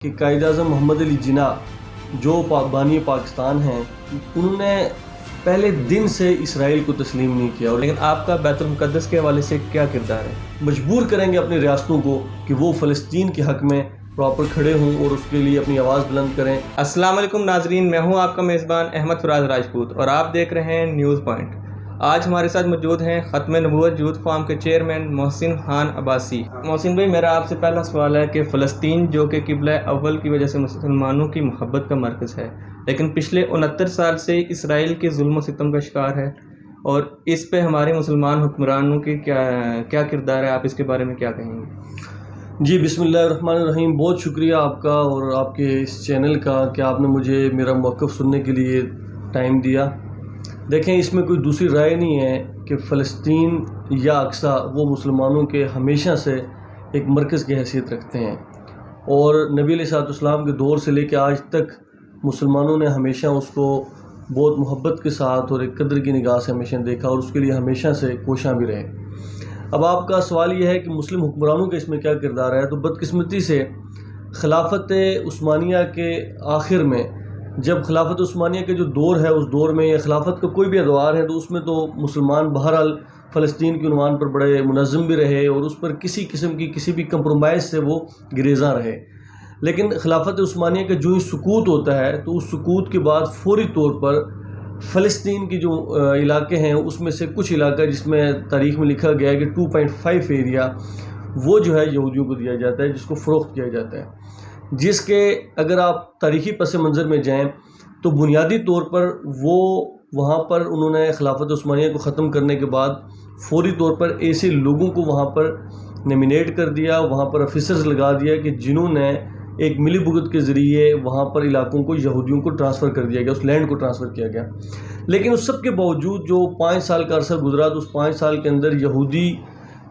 کہ قائد اعظم محمد علی جناح جو بانی پاکستان ہیں، انہوں نے پہلے دن سے اسرائیل کو تسلیم نہیں کیا. لیکن آپ کا بیت المقدس کے حوالے سے کیا کردار ہے؟ مجبور کریں گے اپنی ریاستوں کو کہ وہ فلسطین کے حق میں پراپر کھڑے ہوں اور اس کے لیے اپنی آواز بلند کریں. السلام علیکم ناظرین، میں ہوں آپ کا میزبان احمد فراز راجپوت اور آپ دیکھ رہے ہیں نیوز پوائنٹ. آج ہمارے ساتھ موجود ہیں ختم نبوت یوتھ فارم کے چیئرمین محسن خان عباسی. محسن بھائی، میرا آپ سے پہلا سوال ہے کہ فلسطین جو کہ قبلہ اول کی وجہ سے مسلمانوں کی محبت کا مرکز ہے، لیکن پچھلے 69 سال سے اسرائیل کے ظلم و ستم کا شکار ہے، اور اس پہ ہمارے مسلمان حکمرانوں کی کیا کردار ہے؟ آپ اس کے بارے میں کیا کہیں گے؟ جی، بسم اللہ الرحمن الرحیم. بہت شکریہ آپ کا اور آپ کے اس چینل کا کہ آپ نے مجھے میرا موقف سننے کے لیے ٹائم دیا. دیکھیں، اس میں کوئی دوسری رائے نہیں ہے کہ فلسطین یا اقصیٰ وہ مسلمانوں کے ہمیشہ سے ایک مرکز کی حیثیت رکھتے ہیں، اور نبی علیہ السلام کے دور سے لے کے آج تک مسلمانوں نے ہمیشہ اس کو بہت محبت کے ساتھ اور ایک قدر کی نگاہ سے ہمیشہ دیکھا اور اس کے لیے ہمیشہ سے کوشاں بھی رہے. اب آپ کا سوال یہ ہے کہ مسلم حکمرانوں کا اس میں کیا کردار ہے، تو بدقسمتی سے خلافت عثمانیہ کے آخر میں، جب خلافت عثمانیہ کے جو دور ہے اس دور میں یا خلافت کا کوئی بھی ادوار ہے، تو اس میں تو مسلمان بہرحال فلسطین کے عنوان پر بڑے منظم بھی رہے اور اس پر کسی قسم کی کسی بھی کمپرومائز سے وہ گریزاں رہے. لیکن خلافت عثمانیہ کا جو ہی سقوط ہوتا ہے تو اس سقوط کے بعد فوری طور پر فلسطین کی جو علاقے ہیں اس میں سے کچھ علاقہ جس میں تاریخ میں لکھا گیا ہے کہ 2.5 ایریا وہ جو ہے یہودیوں کو دیا جاتا ہے، جس کو فروخت کیا جاتا ہے، جس کے اگر آپ تاریخی پس منظر میں جائیں تو بنیادی طور پر وہ وہاں پر انہوں نے خلافت عثمانیہ کو ختم کرنے کے بعد فوری طور پر ایسے لوگوں کو وہاں پر نامینیٹ کر دیا، وہاں پر آفیسرز لگا دیا کہ جنہوں نے ایک ملی بھگت کے ذریعے وہاں پر علاقوں کو یہودیوں کو ٹرانسفر کر دیا گیا، اس لینڈ کو ٹرانسفر کیا گیا. لیکن اس سب کے باوجود جو 5 سال کا عرصہ گزرا تو اس 5 سال کے اندر یہودی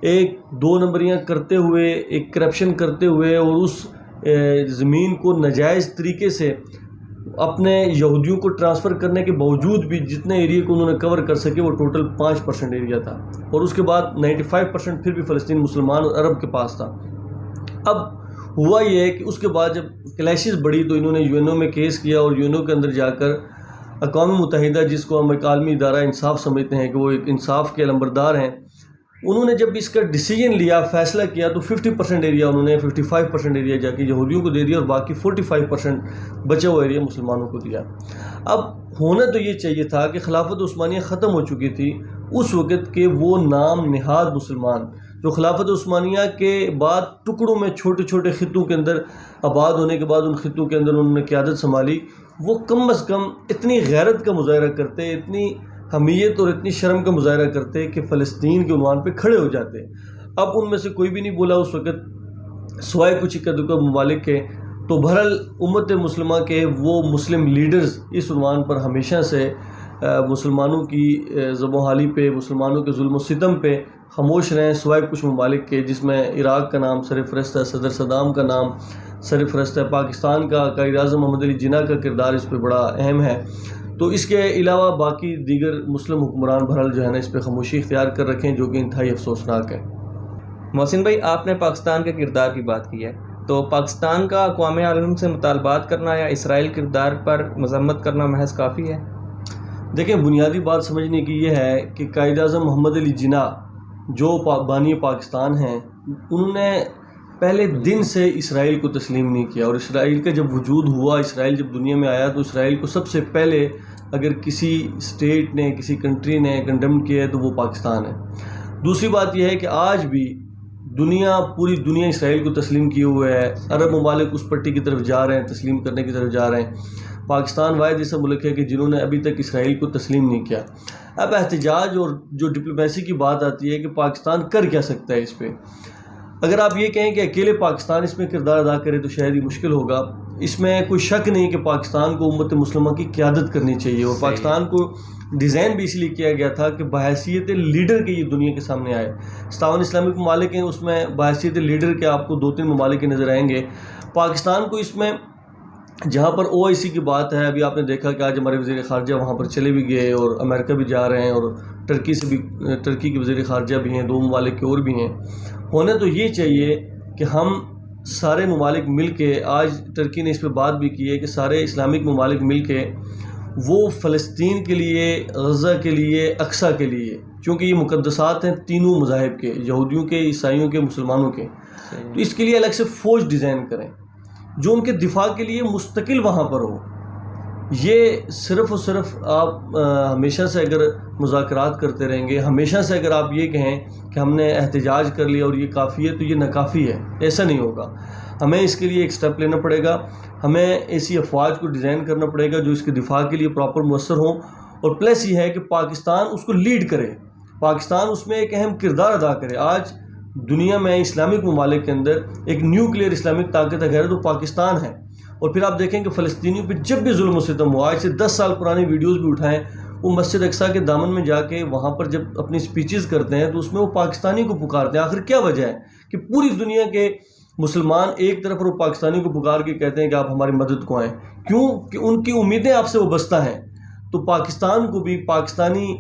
ایک 2 نمبریاں کرتے ہوئے، ایک کرپشن کرتے ہوئے اور اس زمین کو ناجائز طریقے سے اپنے یہودیوں کو ٹرانسفر کرنے کے باوجود بھی جتنے ایریے کو انہوں نے کور کر سکے وہ ٹوٹل 5% ایریا تھا، اور اس کے بعد 95% پھر بھی فلسطین مسلمان اور عرب کے پاس تھا. اب ہوا یہ ہے کہ اس کے بعد جب کلیشز بڑھی تو انہوں نے UN میں کیس کیا، اور UN کے اندر جا کر اقوام متحدہ، جس کو ہم ایک عالمی ادارہ انصاف سمجھتے ہیں کہ وہ ایک انصاف کے علمبردار ہیں، انہوں نے جب اس کا ڈیسیجن لیا، فیصلہ کیا، تو 50% ایریا انہوں نے 55% ایریا جا کے یہودیوں کو دے دیا اور باقی 45% بچا ہوا ایریا مسلمانوں کو دیا. اب ہونا تو یہ چاہیے تھا کہ خلافت عثمانیہ ختم ہو چکی تھی اس وقت کے وہ نام نہاد مسلمان جو خلافت عثمانیہ کے بعد ٹکڑوں میں چھوٹے چھوٹے خطوں کے اندر آباد ہونے کے بعد ان خطوں کے اندر انہوں نے قیادت سنبھالی، وہ کم از کم اتنی غیرت کا مظاہرہ کرتے، اتنی حمیت اور اتنی شرم کا مظاہرہ کرتے کہ فلسطین کے عنوان پہ کھڑے ہو جاتے. اب ان میں سے کوئی بھی نہیں بولا اس وقت سوائے کچھ اکا دکا ممالک کے. تو بہرحال امت مسلمہ کے وہ مسلم لیڈرز اس عنوان پر ہمیشہ سے مسلمانوں کی ذب و حالی پہ، مسلمانوں کے ظلم و ستم پہ خاموش رہیں، سوائے کچھ ممالک کے جس میں عراق کا نام سرفہرست ہے، صدر صدام کا نام سرفہرست ہے، پاکستان کا قائد اعظم محمد علی جناح کا کردار اس پہ بڑا اہم ہے. تو اس کے علاوہ باقی دیگر مسلم حکمران بہرحال جو ہے نا اس پہ خاموشی اختیار کر رکھیں، جو کہ انتہائی افسوسناک ہے. محسن بھائی، آپ نے پاکستان کے کردار کی بات کی ہے، تو پاکستان کا اقوام عالم سے مطالبات کرنا یا اسرائیل کردار پر مذمت کرنا محض کافی ہے؟ دیکھیں، بنیادی بات سمجھنے کی یہ ہے کہ قائد اعظم محمد علی جناح جو بانی پاکستان ہیں، انہوں نے پہلے دن سے اسرائیل کو تسلیم نہیں کیا، اور اسرائیل کا جب وجود ہوا، اسرائیل جب دنیا میں آیا تو اسرائیل کو سب سے پہلے اگر کسی اسٹیٹ نے، کسی کنٹری نے کنڈم کیا ہے تو وہ پاکستان ہے. دوسری بات یہ ہے کہ آج بھی پوری دنیا اسرائیل کو تسلیم کیے ہوئے ہے، عرب ممالک اس پٹی کی طرف جا رہے ہیں، تسلیم کرنے کی طرف جا رہے ہیں. پاکستان واحد ایسا ملک ہے کہ جنہوں نے ابھی تک اسرائیل کو تسلیم نہیں کیا. اب احتجاج اور جو ڈپلومیسی کی بات آتی ہے کہ پاکستان کر کیا سکتا ہے اس پہ، اگر آپ یہ کہیں کہ اکیلے پاکستان اس میں کردار ادا کرے تو شاید ہی مشکل ہوگا. اس میں کوئی شک نہیں کہ پاکستان کو امت مسلمہ کی قیادت کرنی چاہیے، اور پاکستان کو ڈیزائن بھی اس لیے کیا گیا تھا کہ بحیثیت لیڈر کے یہ دنیا کے سامنے آئے. 57 اسلامک ممالک ہیں، اس میں بحیثیت لیڈر کے آپ کو 2-3 ممالک نظر آئیں گے. پاکستان کو اس میں جہاں پر OIC کی بات ہے، ابھی آپ نے دیکھا کہ آج ہمارے وزیر خارجہ وہاں پر چلے بھی گئے اور امریکہ بھی جا رہے ہیں، اور ٹرکی کے وزیر خارجہ بھی ہیں، 2 ممالک کے اور بھی ہیں. ہونا تو یہ چاہیے کہ ہم سارے ممالک مل کے، آج ترکی نے اس پہ بات بھی کی ہے کہ سارے اسلامک ممالک مل کے وہ فلسطین کے لیے، غزہ کے لیے، اقصیٰ کے لیے، چونکہ یہ مقدسات ہیں تینوں مذاہب کے، یہودیوں کے، عیسائیوں کے، مسلمانوں کے، تو اس کے لیے الگ سے فوج ڈیزائن کریں جو ان کے دفاع کے لیے مستقل وہاں پر ہو۔ یہ صرف اور صرف آپ ہمیشہ سے اگر مذاکرات کرتے رہیں گے، ہمیشہ سے اگر آپ یہ کہیں کہ ہم نے احتجاج کر لیا اور یہ کافی ہے، تو یہ ناکافی ہے، ایسا نہیں ہوگا۔ ہمیں اس کے لیے ایک سٹیپ لینا پڑے گا، ہمیں ایسی افواج کو ڈیزائن کرنا پڑے گا جو اس کے دفاع کے لیے پراپر مؤثر ہوں، اور پلس یہ ہے کہ پاکستان اس کو لیڈ کرے، پاکستان اس میں ایک اہم کردار ادا کرے۔ آج دنیا میں اسلامک ممالک کے اندر ایک نیوکلیئر اسلامک طاقت اگر ہے تو پاکستان ہے، اور پھر آپ دیکھیں کہ فلسطینیوں پہ جب بھی ظلم و ستم ہوا، آج سے 10 سال پرانی ویڈیوز بھی اٹھائیں، وہ مسجد اقصیٰ کے دامن میں جا کے وہاں پر جب اپنی سپیچز کرتے ہیں تو اس میں وہ پاکستانی کو پکارتے ہیں۔ آخر کیا وجہ ہے کہ پوری دنیا کے مسلمان ایک طرف اور وہ پاکستانی کو پکار کے کہتے ہیں کہ آپ ہماری مدد کو آئیں؟ کیوں کہ ان کی امیدیں آپ سے وابستہ ہیں۔ تو پاکستان کو بھی، پاکستانی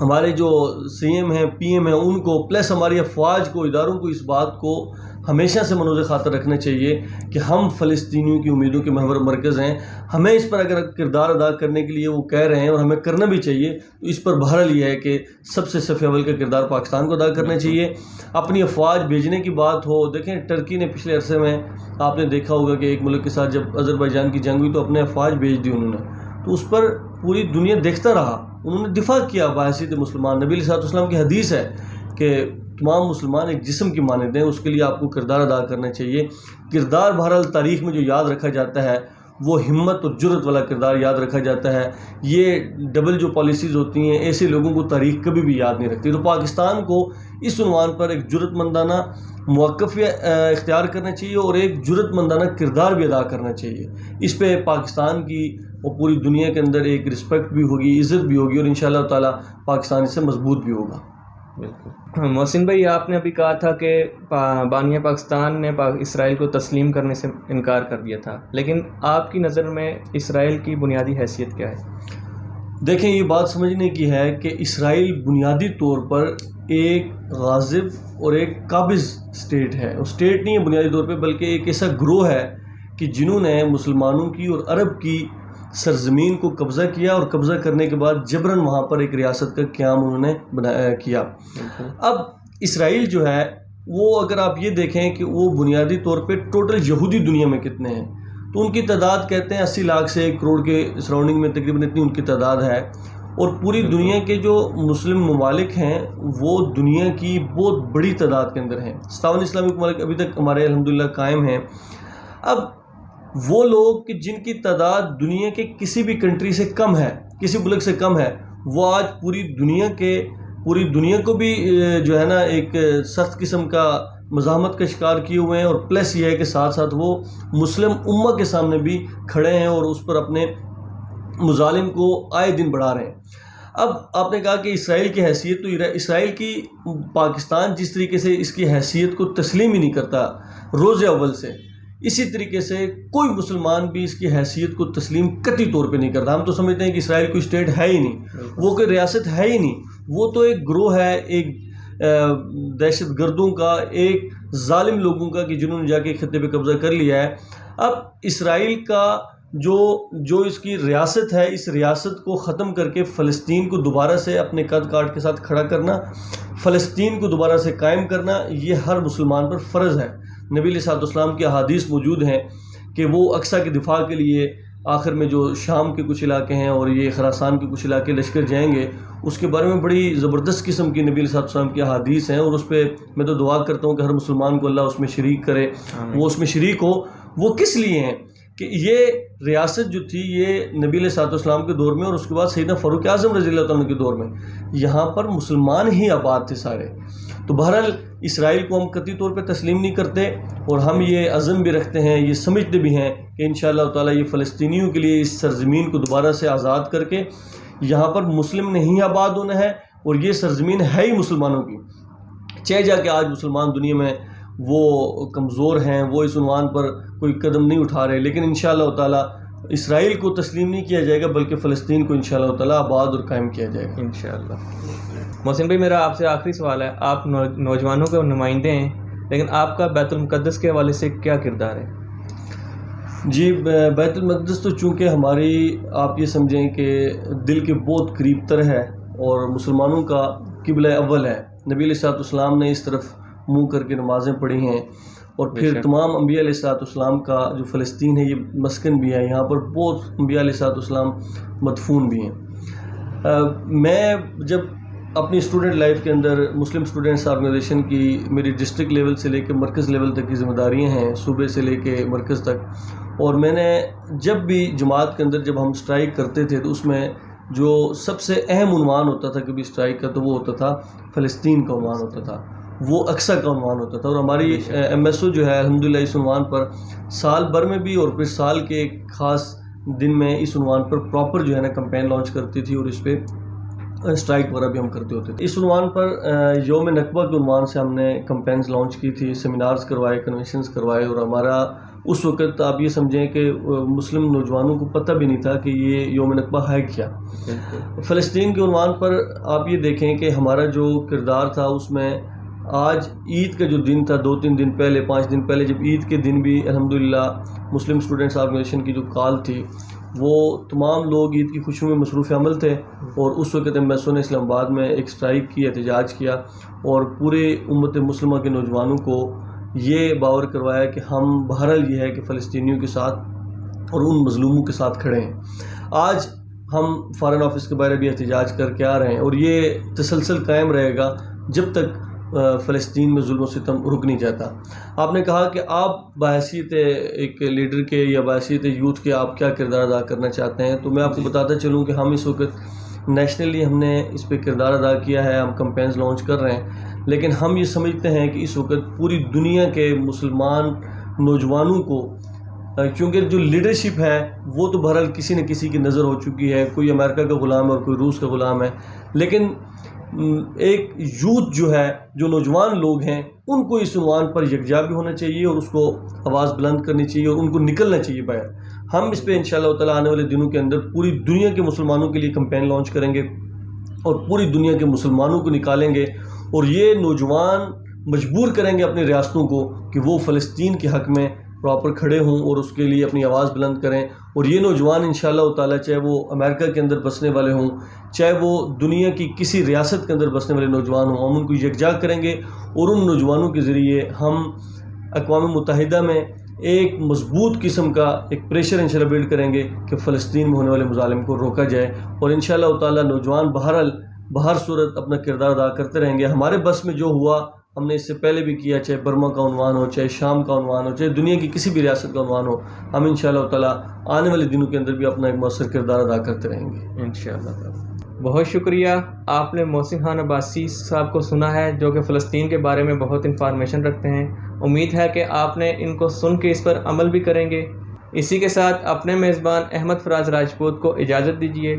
ہمارے جو سی ایم ہیں، پی ایم ہیں، ان کو پلس ہماری افواج کو، اداروں کو اس بات کو ہمیشہ سے منوز خاطر رکھنا چاہیے کہ ہم فلسطینیوں کی امیدوں کے محور مرکز ہیں۔ ہمیں اس پر اگر کردار ادا کرنے کے لیے وہ کہہ رہے ہیں اور ہمیں کرنا بھی چاہیے، تو اس پر بہرحال یہ ہے کہ سب سے صف اول کا کردار پاکستان کو ادا کرنا چاہیے۔ اپنی افواج بھیجنے کی بات ہو، دیکھیں ٹرکی نے پچھلے عرصے میں آپ نے دیکھا ہوگا کہ ایک ملک کے ساتھ جب آذربائیجان کی جنگ ہوئی تو اپنے افواج بھیج دی انہوں نے، تو اس پر پوری دنیا دیکھتا رہا، انہوں نے دفاع کیا بحیثیت مسلمان۔ نبی علیہ السلام کی حدیث ہے کہ تمام مسلمان ایک جسم کی مانند ہیں، اس کے لیے آپ کو کردار ادا کرنا چاہیے۔ کردار بہرحال تاریخ میں جو یاد رکھا جاتا ہے وہ ہمت اور جرت والا کردار یاد رکھا جاتا ہے۔ یہ ڈبل جو پالیسیز ہوتی ہیں، ایسے لوگوں کو تاریخ کبھی بھی یاد نہیں رکھتی۔ تو پاکستان کو اس عنوان پر ایک جرت مندانہ موقف اختیار کرنا چاہیے اور ایک جرت مندانہ کردار بھی ادا کرنا چاہیے۔ اس پہ پاکستان کی اور پوری دنیا کے اندر ایک رسپیکٹ بھی ہوگی، عزت بھی ہوگی، اور انشاءاللہ تعالی پاکستان اس سے مضبوط بھی ہوگا۔ بالکل محسن بھائی، آپ نے ابھی کہا تھا کہ بانیہ پاکستان نے اسرائیل کو تسلیم کرنے سے انکار کر دیا تھا، لیکن آپ کی نظر میں اسرائیل کی بنیادی حیثیت کیا ہے؟ دیکھیں یہ بات سمجھنے کی ہے کہ اسرائیل بنیادی طور پر ایک غاصب اور ایک قابض اسٹیٹ ہے، اور اسٹیٹ نہیں ہے بنیادی طور پہ، بلکہ ایک ایسا گروہ ہے کہ جنہوں نے مسلمانوں کی اور عرب کی سرزمین کو قبضہ کیا، اور قبضہ کرنے کے بعد جبراً وہاں پر ایک ریاست کا قیام انہوں نے کیا۔ اب اسرائیل جو ہے وہ اگر آپ یہ دیکھیں کہ وہ بنیادی طور پہ ٹوٹل یہودی دنیا میں کتنے ہیں، تو ان کی تعداد کہتے ہیں 80 لاکھ سے 1 کروڑ کے سراؤنڈنگ میں تقریباً اتنی ان کی تعداد ہے، اور پوری دنیا کے جو مسلم ممالک ہیں وہ دنیا کی بہت بڑی تعداد کے اندر ہیں۔ 57 اسلامک ممالک ابھی تک ہمارے الحمدللہ قائم ہیں۔ اب وہ لوگ کہ جن کی تعداد دنیا کے کسی بھی کنٹری سے کم ہے، کسی ملک سے کم ہے، وہ آج پوری دنیا کو بھی جو ہے نا ایک سخت قسم کا مزاحمت کا شکار کیے ہوئے ہیں، اور پلس یہ ہے کہ ساتھ ساتھ وہ مسلم امہ کے سامنے بھی کھڑے ہیں اور اس پر اپنے مظالم کو آئے دن بڑھا رہے ہیں۔ اب آپ نے کہا کہ اسرائیل کی حیثیت، تو اسرائیل کی پاکستان جس طریقے سے اس کی حیثیت کو تسلیم ہی نہیں کرتا روز اول سے، اسی طریقے سے کوئی مسلمان بھی اس کی حیثیت کو تسلیم قطعی طور پہ نہیں کرتا۔ ہم تو سمجھتے ہیں کہ اسرائیل کوئی اسٹیٹ ہے ہی نہیں، وہ کوئی ریاست ہے ہی نہیں، وہ تو ایک گروہ ہے، ایک دہشت گردوں کا، ایک ظالم لوگوں کا کہ جنہوں نے جا کے خطے پہ قبضہ کر لیا ہے۔ اب اسرائیل کا جو اس کی ریاست ہے، اس ریاست کو ختم کر کے فلسطین کو دوبارہ سے اپنے قد کاٹ کے ساتھ کھڑا کرنا، فلسطین کو دوبارہ سے قائم کرنا، یہ ہر مسلمان پر فرض ہے۔ نبی علیہ السلام کی احادیث موجود ہیں کہ وہ اقصیٰ کے دفاع کے لیے آخر میں جو شام کے کچھ علاقے ہیں اور یہ خراسان کے کچھ علاقے لشکر جائیں گے، اس کے بارے میں بڑی زبردست قسم کی نبی علیہ السلام کی احادیث ہیں، اور اس پہ میں تو دعا کرتا ہوں کہ ہر مسلمان کو اللہ اس میں شریک کرے، وہ اس میں شریک ہو۔ وہ کس لیے ہیں کہ یہ ریاست جو تھی یہ نبی علیہ السلام کے دور میں اور اس کے بعد سیدنا فاروق اعظم رضی اللہ تعالیٰ کے دور میں یہاں پر مسلمان ہی آباد تھے سارے۔ تو بہرحال اسرائیل کو ہم قطعی طور پہ تسلیم نہیں کرتے، اور ہم یہ عزم بھی رکھتے ہیں، یہ سمجھتے بھی ہیں کہ انشاءاللہ تعالیٰ یہ فلسطینیوں کے لیے اس سرزمین کو دوبارہ سے آزاد کر کے یہاں پر مسلم نہیں آباد ہونا ہے، اور یہ سرزمین ہے ہی مسلمانوں کی۔ چاہے جا کے آج مسلمان دنیا میں وہ کمزور ہیں، وہ اس عنوان پر کوئی قدم نہیں اٹھا رہے، لیکن انشاءاللہ تعالیٰ اسرائیل کو تسلیم نہیں کیا جائے گا، بلکہ فلسطین کو انشاءاللہ تعالیٰ آباد اور قائم کیا جائے گا انشاءاللہ۔ محسن بھائی، میرا آپ سے آخری سوال ہے، آپ نوجوانوں کے نمائندے ہیں، لیکن آپ کا بیت المقدس کے حوالے سے کیا کردار ہے؟ جی، بیت المقدس تو چونکہ ہماری آپ یہ سمجھیں کہ دل کے بہت قریب تر ہے اور مسلمانوں کا قبلہ اول ہے. نبی علیہ الصلوۃ والسلام نے اس طرف منہ کر کے نمازیں پڑھی ہیں، اور پھر تمام انبیاء علیہ الصلوۃ والسلام کا جو فلسطین ہے یہ مسکن بھی ہے. یہاں پر بہت انبیاء علیہ الصلوۃ والسلام مدفون بھی ہیں. میں جب اپنی اسٹوڈنٹ لائف کے اندر مسلم اسٹوڈنٹس آرگنائزیشن کی میری ڈسٹرکٹ لیول سے لے کے مرکز لیول تک کی ذمہ داریاں ہیں، صوبے سے لے کے مرکز تک. اور میں نے جب بھی جماعت کے اندر جب ہم اسٹرائک کرتے تھے تو اس میں جو سب سے اہم عنوان ہوتا تھا کبھی اسٹرائک کا تو وہ ہوتا تھا فلسطین کا عنوان ہوتا تھا، وہ اقصی کا عنوان ہوتا تھا. اور ہماری ایم ایس او جو ہے الحمدللہ اس عنوان پر سال بھر میں بھی اور پھر سال کے ایک خاص دن میں اس عنوان پر پراپر جو ہے نا کمپین لانچ کرتی تھی، اور اس پہ اسٹرائک وغیرہ بھی ہم کرتے ہوتے تھے. اس عنوان پر یوم نکبہ کے عنوان سے ہم نے کمپینز لانچ کی تھی، سیمینارز کروائے، کنونشنز کروائے. اور ہمارا اس وقت آپ یہ سمجھیں کہ مسلم نوجوانوں کو پتہ بھی نہیں تھا کہ یہ یوم نکبہ ہے کیا. فلسطین کے عنوان پر آپ یہ دیکھیں کہ ہمارا جو کردار تھا اس میں آج عید کا جو دن تھا 2-3 دن پہلے 5 دن پہلے، جب عید کے دن بھی الحمدللہ مسلم اسٹوڈنٹس آرگنائزیشن کی جو کال تھی وہ تمام لوگ عید کی خوشیوں میں مصروف عمل تھے. اور اس وقت ایم ایس او نے اسلام آباد میں ایک اسٹرائک کی، احتجاج کیا، اور پورے امت مسلمہ کے نوجوانوں کو یہ باور کروایا کہ ہم بہرحال یہ ہے کہ فلسطینیوں کے ساتھ اور ان مظلوموں کے ساتھ کھڑے ہیں. آج ہم فارن آفس کے باہر بھی احتجاج کر کے آ رہے ہیں، اور یہ تسلسل قائم رہے گا جب تک فلسطین میں ظلم و ستم رک نہیں جاتا. آپ نے کہا کہ آپ بحیثیت ایک لیڈر کے یا بحیثیت یوتھ کے آپ کیا کردار ادا کرنا چاہتے ہیں، تو میں آپ کو بتاتا چلوں کہ ہم اس وقت نیشنلی ہم نے اس پہ کردار ادا کیا ہے. ہم کمپینز لانچ کر رہے ہیں، لیکن ہم یہ سمجھتے ہیں کہ اس وقت پوری دنیا کے مسلمان نوجوانوں کو، کیونکہ جو لیڈرشپ ہے وہ تو بہرحال کسی نہ کسی کی نظر ہو چکی ہے، کوئی امریکہ کا غلام ہے اور کوئی روس کا غلام ہے، لیکن ایک یوتھ جو ہے، جو نوجوان لوگ ہیں، ان کو اس عنوان پر یکجا بھی ہونا چاہیے اور اس کو آواز بلند کرنی چاہیے اور ان کو نکلنا چاہیے باہر. ہم اس پہ انشاءاللہ تعالیٰ آنے والے دنوں کے اندر پوری دنیا کے مسلمانوں کے لیے کمپین لانچ کریں گے اور پوری دنیا کے مسلمانوں کو نکالیں گے، اور یہ نوجوان مجبور کریں گے اپنی ریاستوں کو کہ وہ فلسطین کے حق میں پراپر کھڑے ہوں اور اس کے لیے اپنی آواز بلند کریں. اور یہ نوجوان انشاءاللہ تعالیٰ چاہے وہ امریکہ کے اندر بسنے والے ہوں، چاہے وہ دنیا کی کسی ریاست کے اندر بسنے والے نوجوان ہوں، ہم ان کو یکجا کریں گے اور ان نوجوانوں کے ذریعے ہم اقوام متحدہ میں ایک مضبوط قسم کا ایک پریشر انشاءاللہ بلڈ کریں گے کہ فلسطین میں ہونے والے مظالم کو روکا جائے. اور انشاءاللہ تعالیٰ نوجوان بہر صورت اپنا کردار ادا کرتے رہیں گے. ہمارے بس میں جو ہوا ہم نے اس سے پہلے بھی کیا، چاہے برما کا عنوان ہو، چاہے شام کا عنوان ہو، چاہے دنیا کی کسی بھی ریاست کا عنوان ہو، ہم انشاءاللہ تعالیٰ آنے والے دنوں کے اندر بھی اپنا ایک مؤثر کردار ادا کرتے رہیں گے انشاءاللہ. بہت شکریہ. آپ نے محسن خان عباسی صاحب کو سنا ہے، جو کہ فلسطین کے بارے میں بہت انفارمیشن رکھتے ہیں. امید ہے کہ آپ نے ان کو سن کے اس پر عمل بھی کریں گے. اسی کے ساتھ اپنے میزبان احمد فراز راجپوت کو اجازت دیجیے.